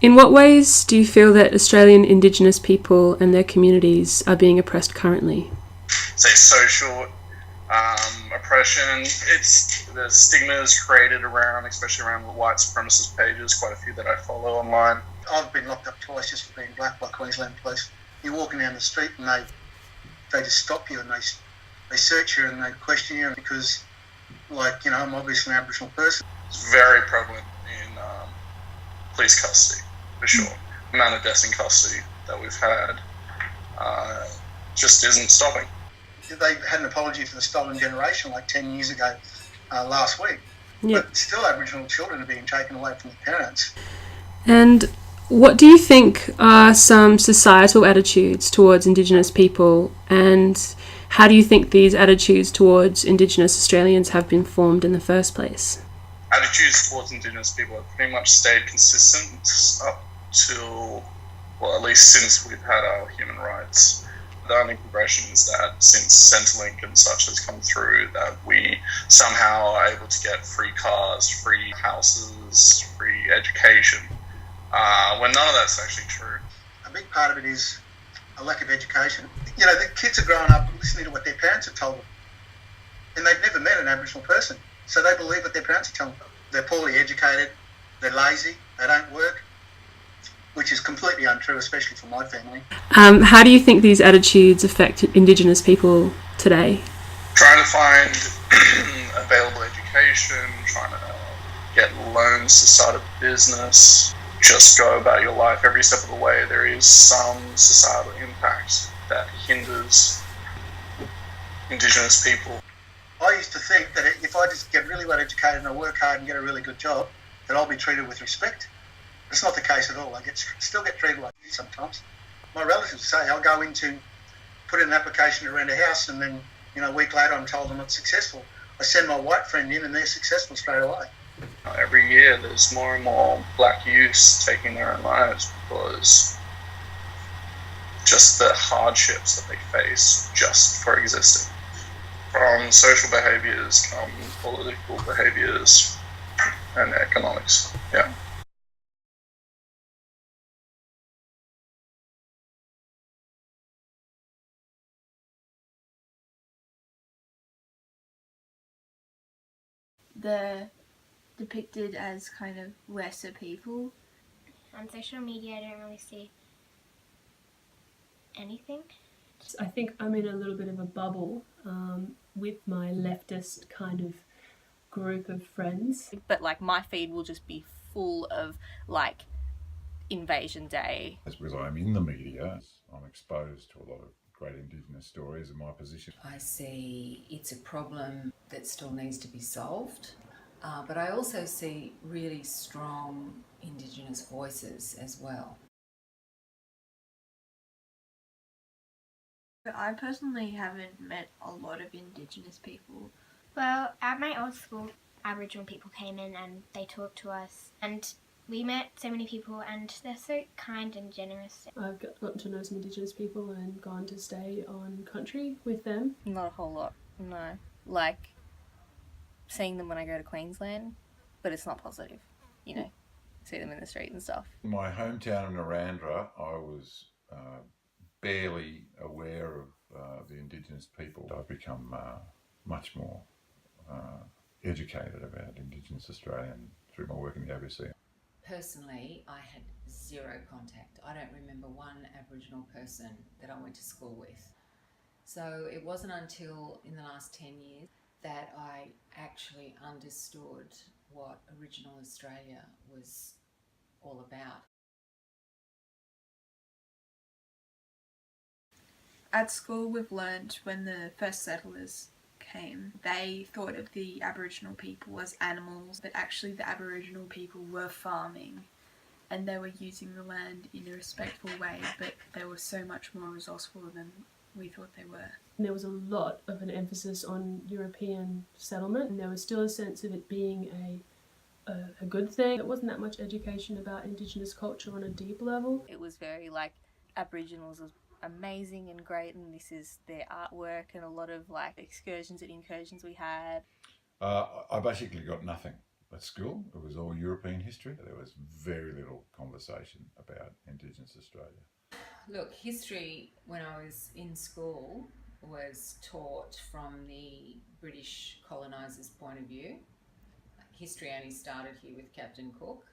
In what ways do you feel that Australian Indigenous people and their communities are being oppressed currently? Say social oppression. It's the stigma is created around, especially around the white supremacist pages. Quite a few that I follow online. I've been locked up twice just for being black by Queensland Police. You're walking down the street and they just stop you and they search you and they question you because, like, you know, I'm obviously an Aboriginal person. It's very prevalent in police custody, for sure. The amount of deaths in custody that we've had just isn't stopping. They had an apology for the stolen generation like 10 years ago last week. Yep. But still Aboriginal children are being taken away from their parents. And what do you think are some societal attitudes towards Indigenous people, and how do you think these attitudes towards Indigenous Australians have been formed in the first place? Attitudes towards Indigenous people have pretty much stayed consistent up till, well, at least since we've had our human rights. The only progression is that since Centrelink and such has come through, that we somehow are able to get free cars, free houses, free education, when none of that's actually true. A big part of it is a lack of education. You know, the kids are growing up listening to what their parents have told them, and they've never met an Aboriginal person, so they believe what their parents are telling them. They're poorly educated, they're lazy, they don't work, which is completely untrue, especially for my family. How do you think these attitudes affect Indigenous people today? Trying to find available education, trying to get loans to start a business, just go about your life every step of the way. There is some societal impact that hinders Indigenous people. I used to think that if I just get really well educated and I work hard and get a really good job, that I'll be treated with respect. It's not the case at all. I still get treated like this sometimes. My relatives say I'll go in to put in an application to rent a house, and then, you know, a week later I'm told I'm not successful. I send my white friend in and they're successful straight away. Every year there's more and more black youths taking their own lives because just the hardships that they face just for existing. From social behaviours come political behaviours and economics. Yeah. They're depicted as kind of lesser people. On social media, I don't really see anything. I think I'm in a little bit of a bubble with my leftist kind of group of friends. But like my feed will just be full of like Invasion Day. That's because I'm in the media. I'm exposed to a lot of great Indigenous stories in my position. I see it's a problem that still needs to be solved, but I also see really strong Indigenous voices as well. I personally haven't met a lot of Indigenous people. Well, at my old school, Aboriginal people came in and they talked to us, and we met so many people, and they're so kind and generous. I've gotten to know some Indigenous people and gone to stay on country with them. Not a whole lot, no. Like seeing them when I go to Queensland, but it's not positive, you know, see them in the street and stuff. In my hometown in Narrandera, I was barely aware of the Indigenous people. I've become much more educated about Indigenous Australian through my work in the ABC. Personally, I had zero contact. I don't remember one Aboriginal person that I went to school with. So it wasn't until in the last 10 years that I actually understood what Original Australia was all about. At school, we've learned when the first settlers came, they thought of the Aboriginal people as animals, but actually the Aboriginal people were farming and they were using the land in a respectful way, but they were so much more resourceful than we thought they were. There was a lot of an emphasis on European settlement, and there was still a sense of it being a good thing. There wasn't that much education about Indigenous culture on a deep level. It was very like Aboriginals was amazing and great, and this is their artwork, and a lot of like excursions and incursions we had. I basically got nothing at school. It was all European history. There was very little conversation about Indigenous Australia. Look, history when I was in school was taught from the British colonisers' point of view. History only started here with Captain Cook,